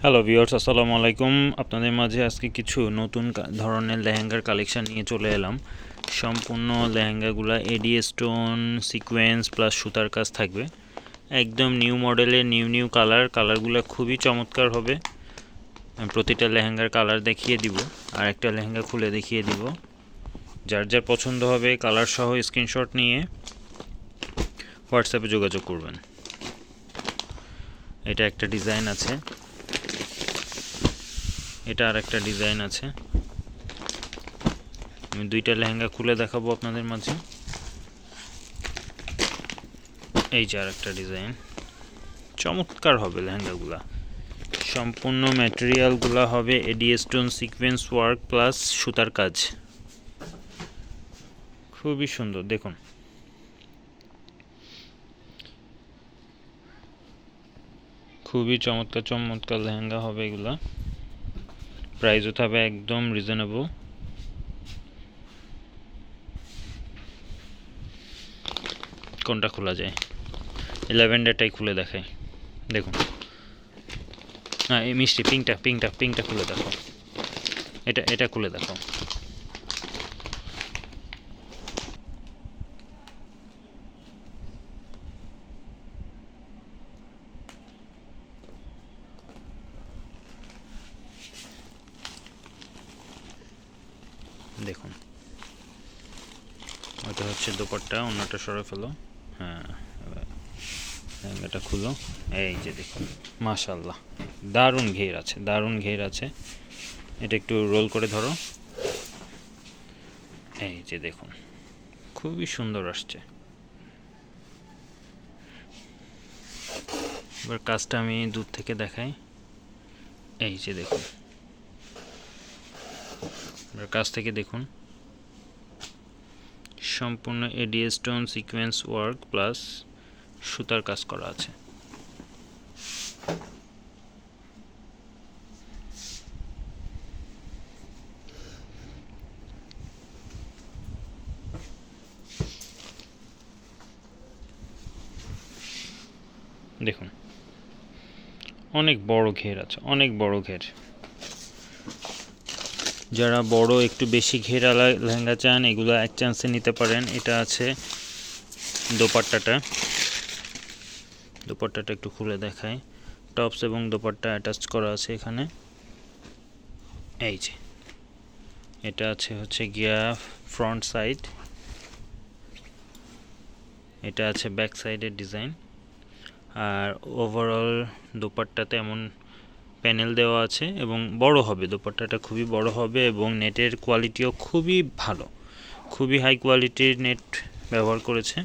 Hello viewers, আসসালামু আলাইকুম। আপনাদের মাঝে আজকে কিছু নতুন ধরনের লেহেঙ্গার কালেকশন নিয়ে চলে এলাম। সম্পূর্ণ লেহেঙ্গাগুলো এডি স্টোন সিকোয়েন্স প্লাস সুতার কাজ থাকবে। একদম নিউ মডেলের নিউ কালারগুলো খুবই চমৎকার হবে। আমি প্রতিটা লেহেঙ্গার কালার দেখিয়ে দিব আর একটা লেহেঙ্গা খুলে দেখিয়ে দিব। যার যার পছন্দ হবে কালার সহ স্ক্রিনশট নিয়ে হোয়াটসঅ্যাপে যোগাযোগ করবেন। এটা একটা ডিজাইন আছে, এটা আর একটা ডিজাইন আছে। আমি দুইটা লেহেঙ্গা খুলে দেখাবো আপনাদের মাঝে। এই যে আর একটা ডিজাইন, চমৎকার হবে লেহেঙ্গাগুলা। সম্পূর্ণ ম্যাটেরিয়ালগুলো হবে এডি স্টোন সিকোয়েন্স ওয়ার্ক প্লাস সুতার কাজ, খুবই সুন্দর। দেখুন, খুবই চমৎকার লেহেঙ্গা হবে এগুলা। প্রাইসও থাকবে একদম রিজনেবল। কোনটা খোলা যায়? এই ল্যাভেন্ডারটাই খুলে দেখাই। দেখুন, না এই মিষ্টি পিঙ্কটা খুলে দেখো। এটা খুলে দেখো। দেখুন, ওটা হচ্ছে দোপাট্টা, অন্যটা সরে ফেলো। হ্যাঁ, লেহেঙ্গাটা খুলো। এই যে দেখুন, মাশাআল্লাহ, দারুণ ঘের আছে। এটা একটু রোল করে ধরো। এই যে দেখুন, খুবই সুন্দর আসছে। এবার কাজটা আমি দূর থেকে দেখাই। এই যে দেখুন, এবার কাছ থেকে দেখুন। সম্পূর্ণ এডি স্টোন সিকোয়েন্স ওয়ার্ক প্লাস সুতার কাজ করা আছে। দেখুন, অনেক বড় ঘের আছে, অনেক বড় ঘের। যারা বড় একটু বেশি ঘেরালা লেহেঙ্গা চান, এগুলো এক চান্সে নিতে পারেন। এটা আছে দোপাট্টাটা একটু খুলে দেখাই। টপস এবং দোপাট্টা অ্যাটাচ করা আছে এখানে। এই যে এটা হচ্ছে গিয়া ফ্রন্ট সাইড, এটা আছে ব্যাক সাইডের ডিজাইন। আর ওভারঅল দোপাট্টাতে এমন প্যানেল দেওয়া আছে এবং বড় হবে, দোপাট্টাটা খুবই বড় হবে এবং নেটের কোয়ালিটিও খুবই ভালো, খুবই হাই কোয়ালিটির নেট ব্যবহার করেছে।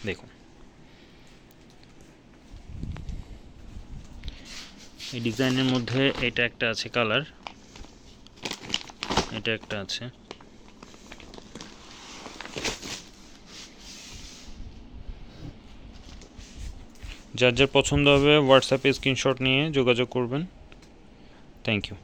দেখুন, এই ডিজাইনের মধ্যে এটা একটা আছে কালার, এটা একটা আছে। যার যার পছন্দ হবে হোয়াটসঅ্যাপে স্ক্রিনশট নিয়ে যোগাযোগ করবেন। Thank you.